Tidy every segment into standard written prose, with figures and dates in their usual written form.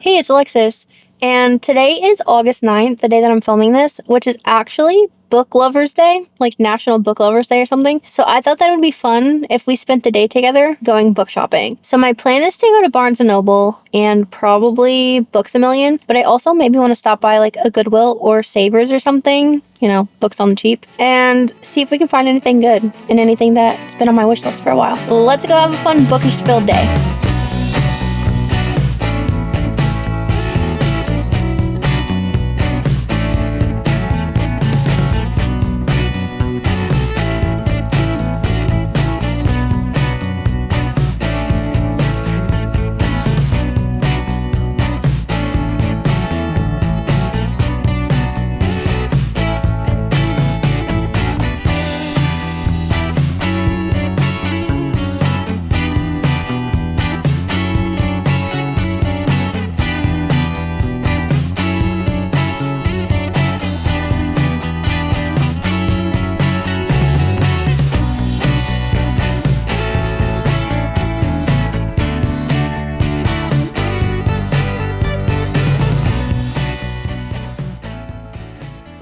Hey, it's Alexis, and today is August 9th, the day that I'm filming this, which is actually Book Lovers Day, like National Book Lovers Day or something. So I thought that it would be fun if we spent the day together going book shopping. So my plan is to go to Barnes & Noble and probably Books A Million, but I also maybe want to stop by like a Goodwill or Savers or something, books on the cheap, and see if we can find anything good and anything that's been on my wish list for a while. Let's go have a fun bookish-filled day.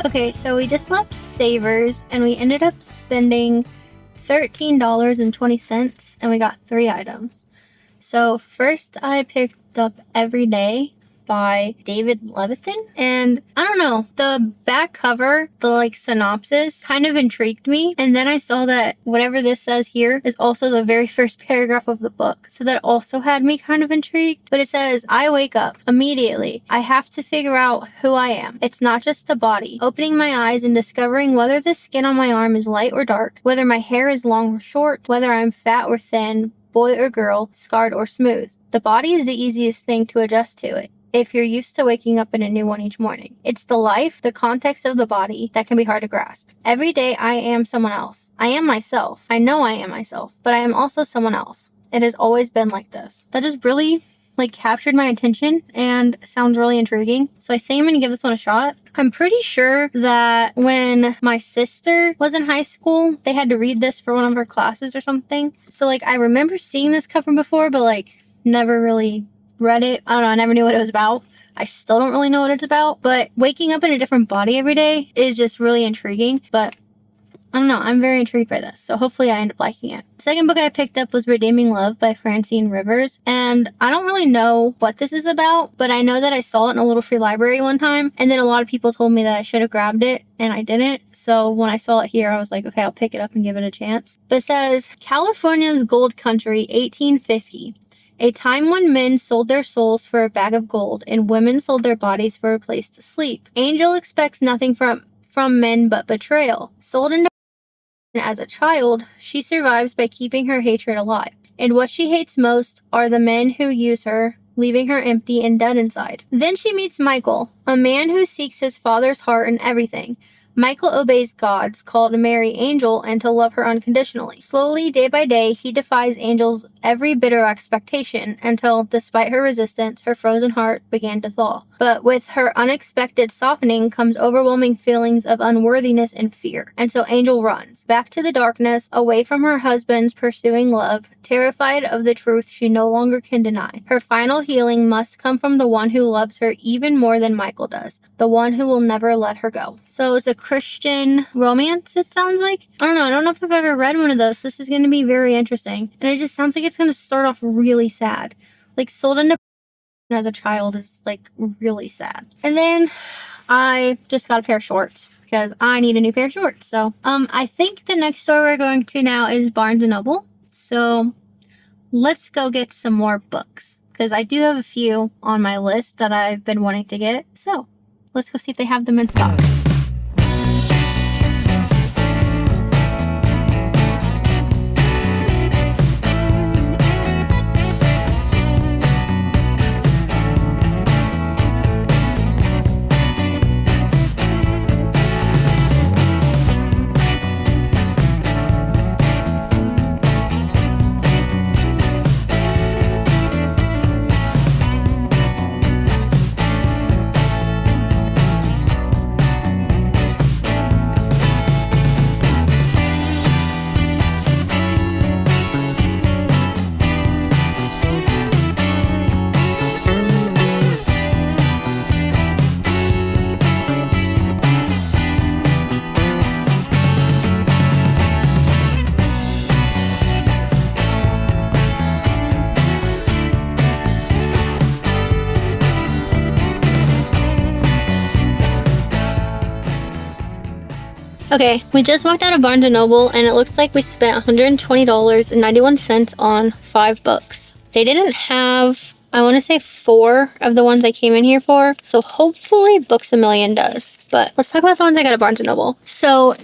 Okay, so we just left Savers and we ended up spending $13.20 and we got 3 items. So first I picked up Every Day by David Levithan, and I don't know, the back cover, the synopsis kind of intrigued me, and then I saw that whatever this says here is also the very first paragraph of the book, so that also had me kind of intrigued. But it says, I wake up immediately. I have to figure out who I am. It's not just the body. Opening my eyes and discovering whether the skin on my arm is light or dark, whether my hair is long or short, whether I'm fat or thin, boy or girl, scarred or smooth. The body is the easiest thing to adjust to it if you're used to waking up in a new one each morning. It's the life, the context of the body that can be hard to grasp. Every day I am someone else. I am myself. I know I am myself, but I am also someone else. It has always been like this. That just really captured my attention and sounds really intriguing. So I think I'm going to give this one a shot. I'm pretty sure that when my sister was in high school, they had to read this for one of her classes or something. So I remember seeing this cover before, but never really read it. I don't know, I never knew what it was about. I still don't really know what it's about, but waking up in a different body every day is just really intriguing. But I don't know, I'm very intrigued by this, so hopefully I end up liking it. The second book I picked up was Redeeming Love by Francine Rivers, and I don't really know what this is about, but I know that I saw it in a little free library one time, and then a lot of people told me that I should have grabbed it, and I didn't. So when I saw it here, I was like, okay, I'll pick it up and give it a chance. But it says, California's Gold Country, 1850. A time when men sold their souls for a bag of gold and women sold their bodies for a place to sleep. Angel expects nothing from men but betrayal. Sold into as a child, she survives by keeping her hatred alive. And what she hates most are the men who use her, leaving her empty and dead inside. Then she meets Michael, a man who seeks his father's heart in everything. Michael obeys God's call to marry Angel and to love her unconditionally. Slowly, day by day, he defies Angel's every bitter expectation until, despite her resistance, her frozen heart began to thaw. But with her unexpected softening comes overwhelming feelings of unworthiness and fear. And so Angel runs back to the darkness, away from her husband's pursuing love, terrified of the truth she no longer can deny. Her final healing must come from the one who loves her even more than Michael does, the one who will never let her go. So it's a Christian romance, it sounds like. I don't know if I've ever read one of those. This is going to be very interesting. And it just sounds like it's going to start off really sad. Sold into as a child is really sad. And then I just got a pair of shorts because I need a new pair of shorts. So I think the next store we're going to now is Barnes & Noble. So let's go get some more books because I do have a few on my list that I've been wanting to get. So let's go see if they have them in stock. Okay, we just walked out of Barnes & Noble and it looks like we spent $120.91 on 5 books. They didn't have, I want to say 4 of the ones I came in here for, so hopefully Books A Million does. But let's talk about the ones I got at Barnes & Noble. So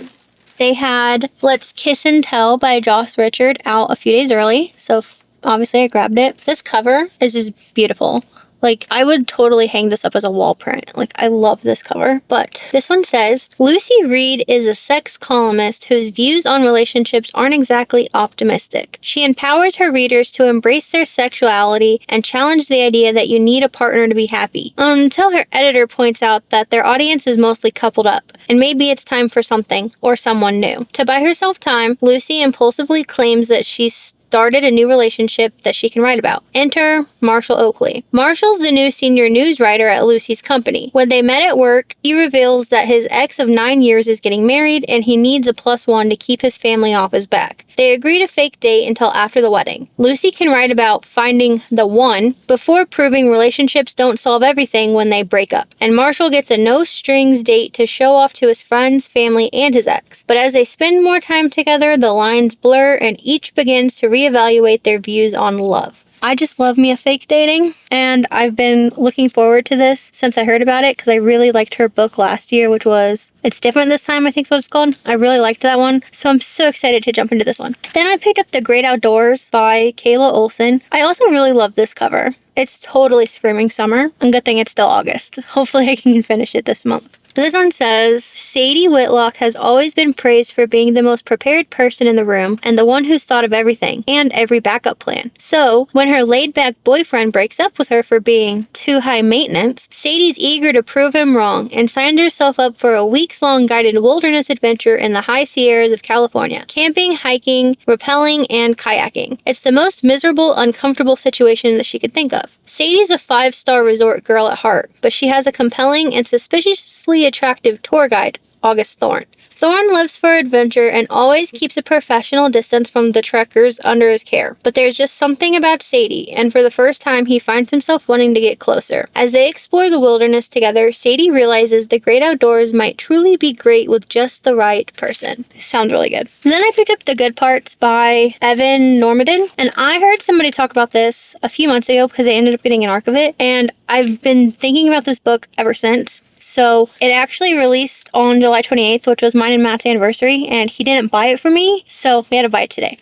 they had Let's Kiss and Tell by Josh Richard out a few days early, so obviously I grabbed it. This cover is just beautiful. Like, I would totally hang this up as a wall print. Like, I love this cover. But this one says, Lucy Reed is a sex columnist whose views on relationships aren't exactly optimistic. She empowers her readers to embrace their sexuality and challenge the idea that you need a partner to be happy. Until her editor points out that their audience is mostly coupled up, and maybe it's time for something or someone new. To buy herself time, Lucy impulsively claims that she's started a new relationship that she can write about. Enter Marshall Oakley. Marshall's the new senior news writer at Lucy's company. When they met at work, he reveals that his ex of 9 years is getting married and he needs a +1 to keep his family off his back. They agree to fake date until after the wedding. Lucy can write about finding the one before proving relationships don't solve everything when they break up. And Marshall gets a no-strings date to show off to his friends, family, and his ex. But as they spend more time together, the lines blur and each begins to reevaluate their views on love. I just love me a fake dating, and I've been looking forward to this since I heard about it because I really liked her book last year, which was It's Different This Time, I think is what it's called. I really liked that one, so I'm so excited to jump into this one. Then I picked up The Great Outdoors by Kayla Olson. I also really love this cover. It's totally screaming summer. And good thing it's still August. Hopefully I can finish it this month. So this one says, Sadie Whitlock has always been praised for being the most prepared person in the room and the one who's thought of everything and every backup plan. So when her laid-back boyfriend breaks up with her for being too high maintenance, Sadie's eager to prove him wrong and signs herself up for a weeks-long guided wilderness adventure in the high Sierras of California. Camping, hiking, rappelling, and kayaking. It's the most miserable, uncomfortable situation that she could think of. Sadie's a 5-star resort girl at heart, but she has a compelling and suspiciously attractive tour guide, August Thorne. Thorne lives for adventure and always keeps a professional distance from the trekkers under his care. But there's just something about Sadie, and for the first time he finds himself wanting to get closer. As they explore the wilderness together, Sadie realizes the great outdoors might truly be great with just the right person. Sounds really good. And then I picked up The Good Parts by Evan Normandin, and I heard somebody talk about this a few months ago because I ended up getting an arc of it, and I've been thinking about this book ever since. So it actually released on July 28th, which was mine and Matt's anniversary, and he didn't buy it for me, so we had to buy it today.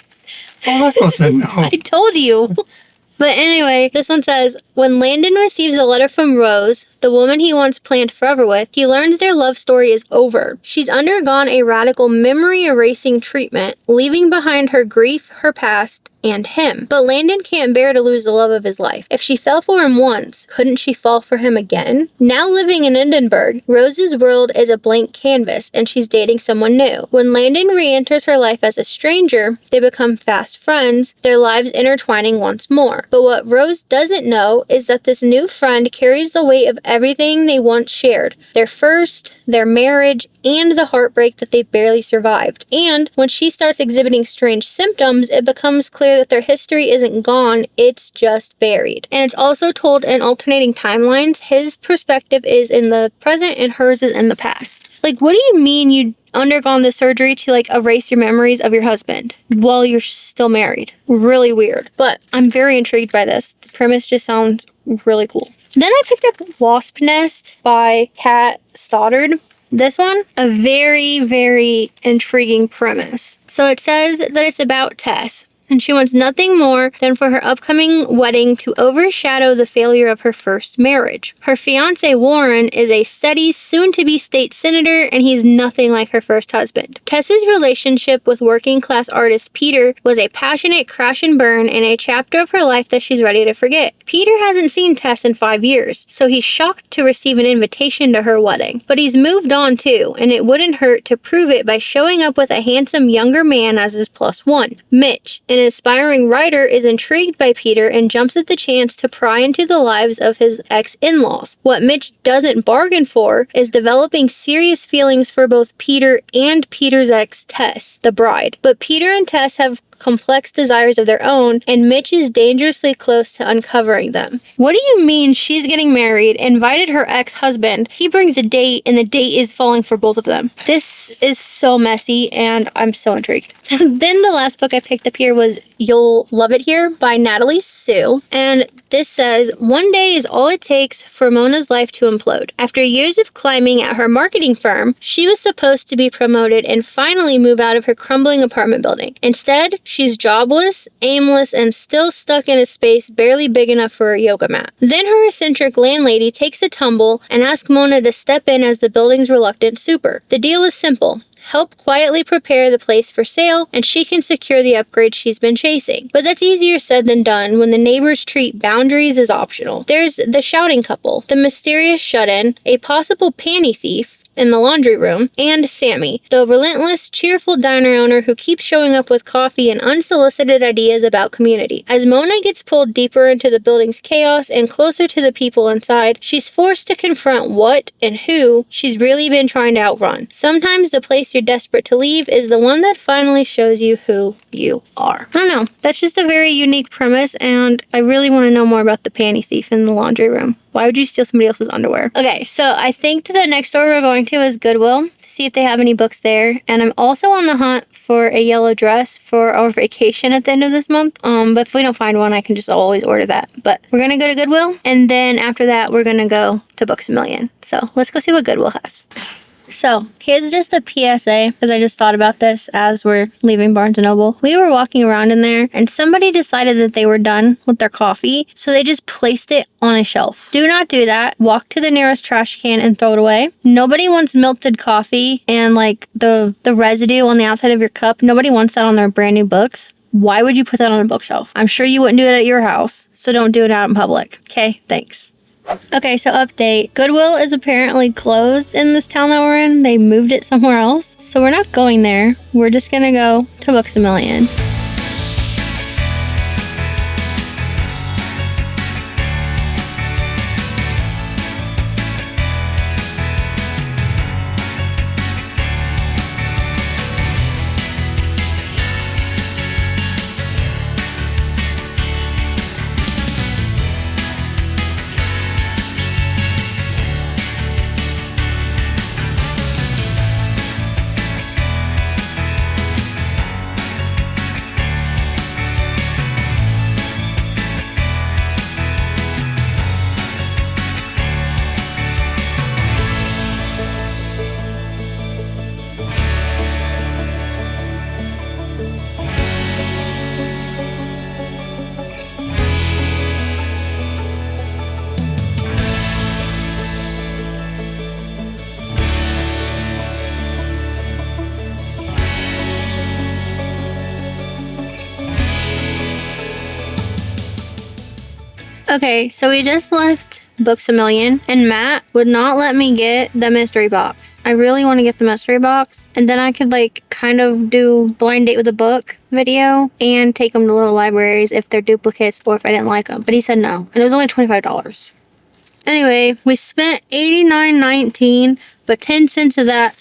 I said no. I told you. But anyway, this one says, when Landon receives a letter from Rose, the woman he once planned forever with, he learns their love story is over. She's undergone a radical memory-erasing treatment, leaving behind her grief, her past, and him. But Landon can't bear to lose the love of his life. If she fell for him once, couldn't she fall for him again? Now living in Edinburgh, Rose's world is a blank canvas, and she's dating someone new. When Landon re-enters her life as a stranger, they become fast friends, their lives intertwining once more. But what Rose doesn't know is that this new friend carries the weight of everything they once shared. Their first, their marriage, and the heartbreak that they barely survived. And when she starts exhibiting strange symptoms, it becomes clear that their history isn't gone, it's just buried. And it's also told in alternating timelines. His perspective is in the present and hers is in the past. Like, what do you mean you undergone the surgery to erase your memories of your husband while you're still married? Really weird. But I'm very intrigued by this. The premise just sounds really cool. Then I picked up Wasp Nest by Kat Stoddard. This one, a very, very intriguing premise. So it says that it's about Tess, and she wants nothing more than for her upcoming wedding to overshadow the failure of her first marriage. Her fiancé Warren is a steady, soon-to-be state senator, and he's nothing like her first husband. Tess's relationship with working-class artist Peter was a passionate crash and burn in a chapter of her life that she's ready to forget. Peter hasn't seen Tess in 5 years, so he's shocked to receive an invitation to her wedding. But he's moved on too, and it wouldn't hurt to prove it by showing up with a handsome younger man as his +1. Mitch, an aspiring writer, is intrigued by Peter and jumps at the chance to pry into the lives of his ex-in-laws. What Mitch doesn't bargain for is developing serious feelings for both Peter and Peter's ex, Tess, the bride. But Peter and Tess have complex desires of their own, and Mitch is dangerously close to uncovering them. What do you mean she's getting married, invited her ex-husband, he brings a date, and the date is falling for both of them? This is so messy, and I'm so intrigued. Then the last book I picked up here was You'll Love It Here by Natalie Sue. And this says, one day is all it takes for Mona's life to implode. After years of climbing at her marketing firm, she was supposed to be promoted and finally move out of her crumbling apartment building. Instead, she's jobless, aimless, and still stuck in a space barely big enough for a yoga mat. Then her eccentric landlady takes a tumble and asks Mona to step in as the building's reluctant super. The deal is simple. Help quietly prepare the place for sale, and she can secure the upgrade she's been chasing. But that's easier said than done when the neighbors treat boundaries as optional. There's the shouting couple, the mysterious shut-in, a possible panty thief in the laundry room, and Sammy, the relentless, cheerful diner owner who keeps showing up with coffee and unsolicited ideas about community. As Mona gets pulled deeper into the building's chaos and closer to the people inside, she's forced to confront what and who she's really been trying to outrun. Sometimes the place you're desperate to leave is the one that finally shows you who you are. I don't know. That's just a very unique premise, and I really want to know more about the panty thief in the laundry room. Why would you steal somebody else's underwear? Okay, so I think the next store we're going to is Goodwill to see if they have any books there. And I'm also on the hunt for a yellow dress for our vacation at the end of this month. But if we don't find one, I can just always order that. But we're going to go to Goodwill. And then after that, we're going to go to Books A Million. So let's go see what Goodwill has. So here's just a PSA, because I just thought about this as we're leaving Barnes & Noble. We were walking around in there, and somebody decided that they were done with their coffee, so they just placed it on a shelf. Do not do that. Walk to the nearest trash can and throw it away. Nobody wants melted coffee and like the residue on the outside of your cup. Nobody wants that on their brand new books. Why would you put that on a bookshelf? I'm sure you wouldn't do it at your house, so don't do it out in public. Okay, thanks. Okay, so update. Goodwill is apparently closed in this town that we're in. They moved it somewhere else. So we're not going there. We're just gonna go to Books A Million. Okay, so we just left Books A Million, and Matt would not let me get the mystery box. I really want to get the mystery box, and then I could like kind of do blind date with a book video and take them to little libraries if they're duplicates or if I didn't like them. But he said no, and it was only $25. Anyway, we spent $89.19, but 10 cents of that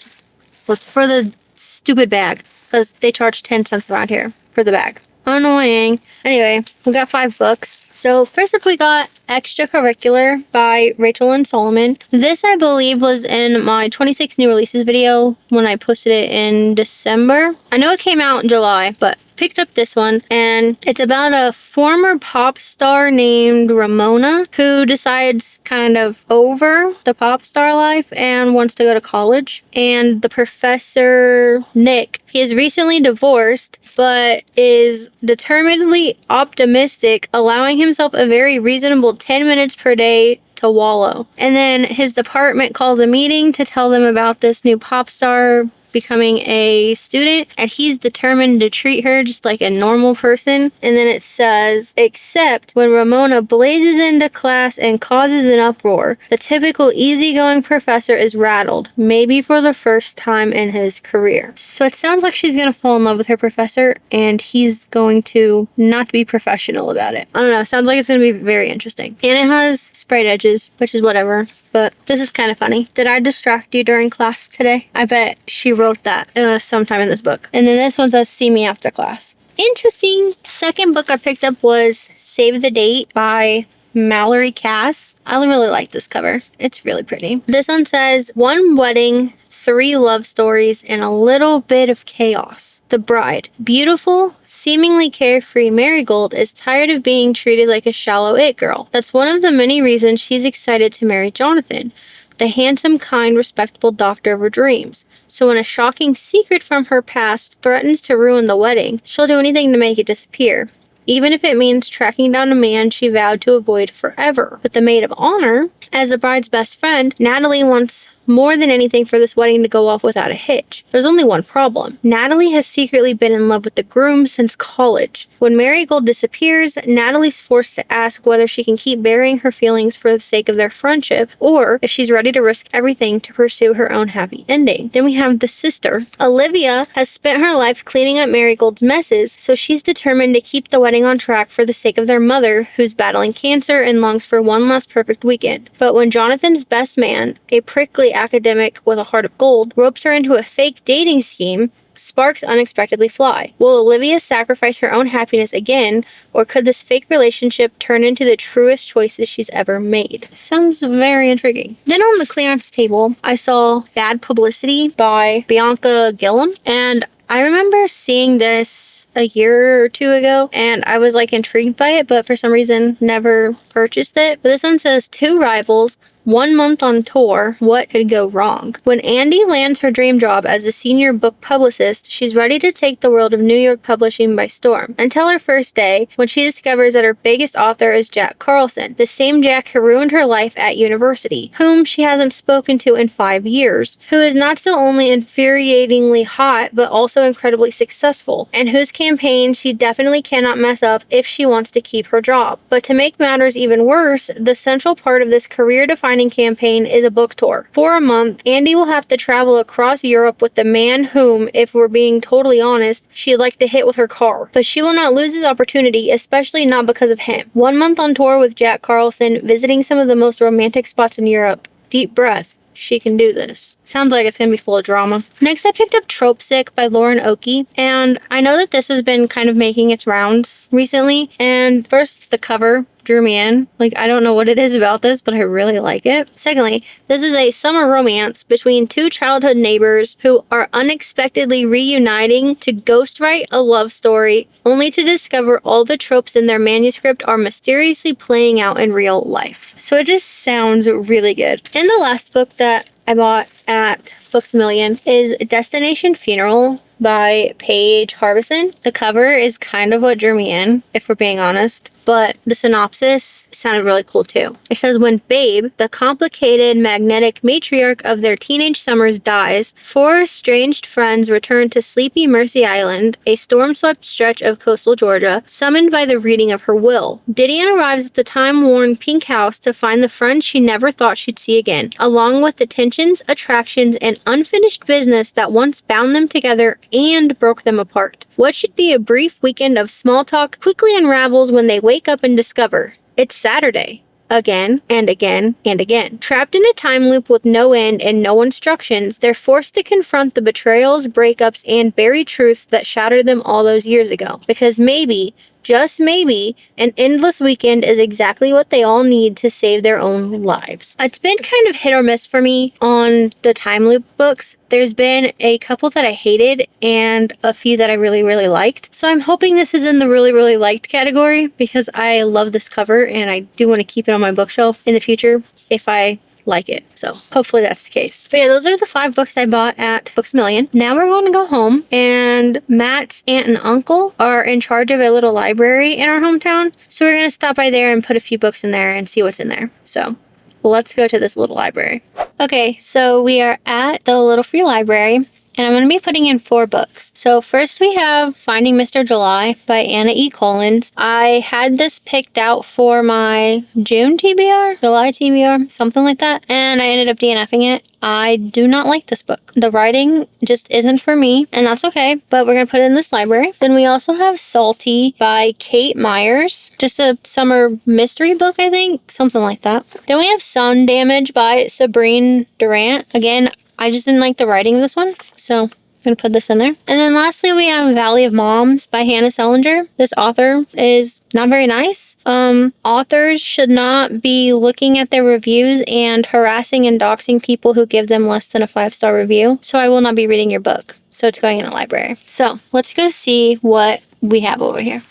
was for the stupid bag, because they charge 10 cents around here for the bag. Annoying. Anyway, we got 5 books. So first up we got Extracurricular by Rachel Lynn Solomon. This I believe was in my 26 new releases video when I posted it in December. I know it came out in July, but picked up this one, and it's about a former pop star named Ramona who decides kind of over the pop star life and wants to go to college. And the professor, Nick, he is recently divorced but is determinedly optimistic, allowing himself a very reasonable 10 minutes per day to wallow. And then his department calls a meeting to tell them about this new pop star becoming a student, and he's determined to treat her just like a normal person. And then it says, except when Ramona blazes into class and causes an uproar, the typical easygoing professor is rattled, maybe for the first time in his career. So it sounds like she's gonna fall in love with her professor, and he's going to not be professional about it. I don't know, sounds like it's gonna be very interesting. And it has sprayed edges, which is whatever. But this is kind of funny. Did I distract you during class today? I bet she wrote that sometime in this book. And then this one says, see me after class. Interesting. Second book I picked up was Save the Date by Mallory Cass. I really like this cover. It's really pretty. This one says, one wedding, 3 love stories, and a little bit of chaos. The bride, beautiful, seemingly carefree Marigold, is tired of being treated like a shallow it girl. That's one of the many reasons she's excited to marry Jonathan, the handsome, kind, respectable doctor of her dreams. So when a shocking secret from her past threatens to ruin the wedding, she'll do anything to make it disappear, even if it means tracking down a man she vowed to avoid forever. But the maid of honor, as the bride's best friend, Natalie wants more than anything for this wedding to go off without a hitch. There's only one problem. Natalie has secretly been in love with the groom since college. When Marigold disappears, Natalie's forced to ask whether she can keep burying her feelings for the sake of their friendship, or if she's ready to risk everything to pursue her own happy ending. Then we have the sister. Olivia has spent her life cleaning up Marigold's messes, so she's determined to keep the wedding on track for the sake of their mother, who's battling cancer and longs for one last perfect weekend. But when Jonathan's best man, a prickly academic with a heart of gold, ropes her into a fake dating scheme, sparks unexpectedly fly. Will Olivia sacrifice her own happiness again, or could this fake relationship turn into the truest choices she's ever made? Sounds very intriguing. Then on the clearance table, I saw Bad Publicity by Bianca Gillam, and I remember seeing this a year or 2 ago, and I was intrigued by it, but for some reason never purchased it. But this one says, 2 rivals, 1 month on tour, what could go wrong? When Andy lands her dream job as a senior book publicist, she's ready to take the world of New York publishing by storm. Until her first day, when she discovers that her biggest author is Jack Carlson, the same Jack who ruined her life at university, whom she hasn't spoken to in 5 years, who is not still only infuriatingly hot, but also incredibly successful, and whose campaign she definitely cannot mess up if she wants to keep her job. But to make matters even worse, the central part of this career-defining campaign is a book tour. For a month, Andy will have to travel across Europe with the man whom, if we're being totally honest, she'd like to hit with her car. But she will not lose his opportunity, especially not because of him. 1 month on tour with Jack Carlson, visiting some of the most romantic spots in Europe. Deep breath. She can do this. Sounds like it's going to be full of drama. Next, I picked up Trope Sick by Lauren Oakey, and I know that this has been kind of making its rounds recently. And first, the cover drew me in. I don't know what it is about this, but I really like it. Secondly, this is a summer romance between 2 childhood neighbors who are unexpectedly reuniting to ghostwrite a love story, only to discover all the tropes in their manuscript are mysteriously playing out in real life. So it just sounds really good. And the last book that I bought at Books A Million is Destination Funeral by Paige Harbison. The cover is kind of what drew me in, if we're being honest, but the synopsis sounded really cool too. It says, when Babe, the complicated, magnetic matriarch of their teenage summers, dies, 4 estranged friends return to sleepy Mercy Island, a storm-swept stretch of coastal Georgia, summoned by the reading of her will. Didion arrives at the time-worn pink house to find the friends she never thought she'd see again, along with the tensions, attractions, and unfinished business that once bound them together and broke them apart. What should be a brief weekend of small talk quickly unravels when they wake up and discover it's Saturday. Again and again and again. Trapped in a time loop with no end and no instructions, they're forced to confront the betrayals, breakups, and buried truths that shattered them all those years ago. Because maybe, just maybe, an endless weekend is exactly what they all need to save their own lives. It's been kind of hit or miss for me on the time loop books. There's been a couple that I hated and a few that I really, really liked. So I'm hoping this is in the really, really liked category because I love this cover and I do want to keep it on my bookshelf in the future if I like it. So hopefully that's the case. But yeah, those are the 5 books I bought at Books A Million. Now we're going to go home, and Matt's aunt and uncle are in charge of a little library in our hometown. So we're going to stop by there and put a few books in there and see what's in there. So let's go to this little library. Okay, so we are at the Little Free Library, and I'm going to be putting in 4 books. So first we have Finding Mr. July by Anna E. Collins. I had this picked out for my June TBR, July TBR, something like that, and I ended up DNFing it. I do not like this book. The writing just isn't for me, and that's okay, but we're going to put it in this library. Then we also have Salty by Kate Myers. Just a summer mystery book, I think, something like that. Then we have Sun Damage by Sabrine Durant. Again, I just didn't like the writing of this one, so we're gonna put this in there. And then lastly, we have Valley of Moms by Hannah Selinger. This author is not very nice. Authors should not be looking at their reviews and harassing and doxing people who give them less than a 5-star review. So I will not be reading your book. So it's going in a library. So let's go see what we have over here.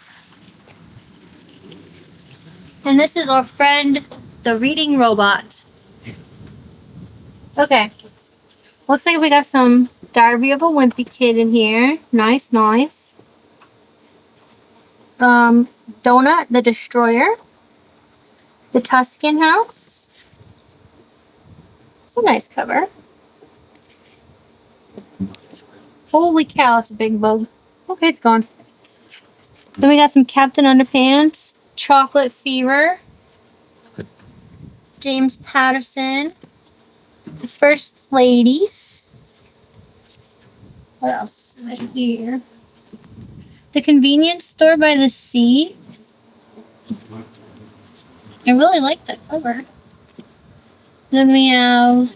And this is our friend, the reading robot. Okay. Looks like we got some Diary of a Wimpy Kid in here. Nice, nice. Donut the Destroyer. The Tuscan House. It's a nice cover. Holy cow, it's a big bug. Okay, it's gone. Then we got some Captain Underpants. Chocolate Fever. James Patterson. The First Ladies. What else is right here? The Convenience Store by the Sea. I really like that cover. Then we have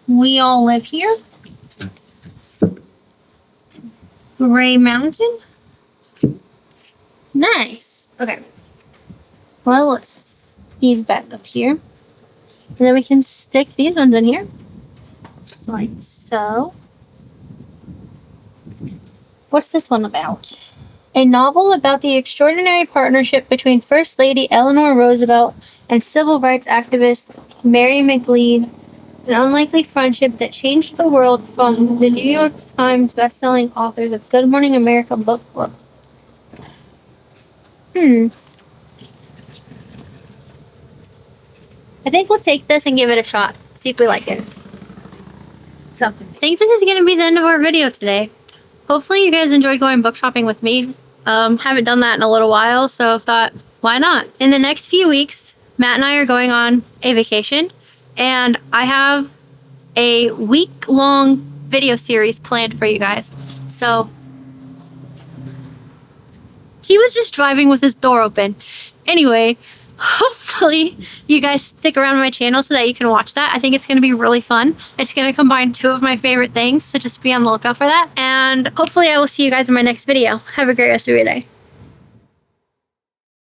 We All Live Here. Gray Mountain. Nice. Okay. Well, let's ease back up here. And then we can stick these ones in here. Like so. What's this one about? A novel about the extraordinary partnership between First Lady Eleanor Roosevelt and civil rights activist Mary McLeod. An unlikely friendship that changed the world, from the New York Times bestselling authors of Good Morning America book club. I think we'll take this and give it a shot. See if we like it. So, I think this is going to be the end of our video today. Hopefully you guys enjoyed going book shopping with me. Haven't done that in a little while, so thought, why not? In the next few weeks, Matt and I are going on a vacation, and I have a week-long video series planned for you guys. So, he was just driving with his door open. Anyway, hopefully you guys stick around my channel so that you can watch that. I think it's going to be really fun. It's going to combine two of my favorite things, so just be on the lookout for that. And hopefully I will see you guys in my next video. Have a great rest of your day.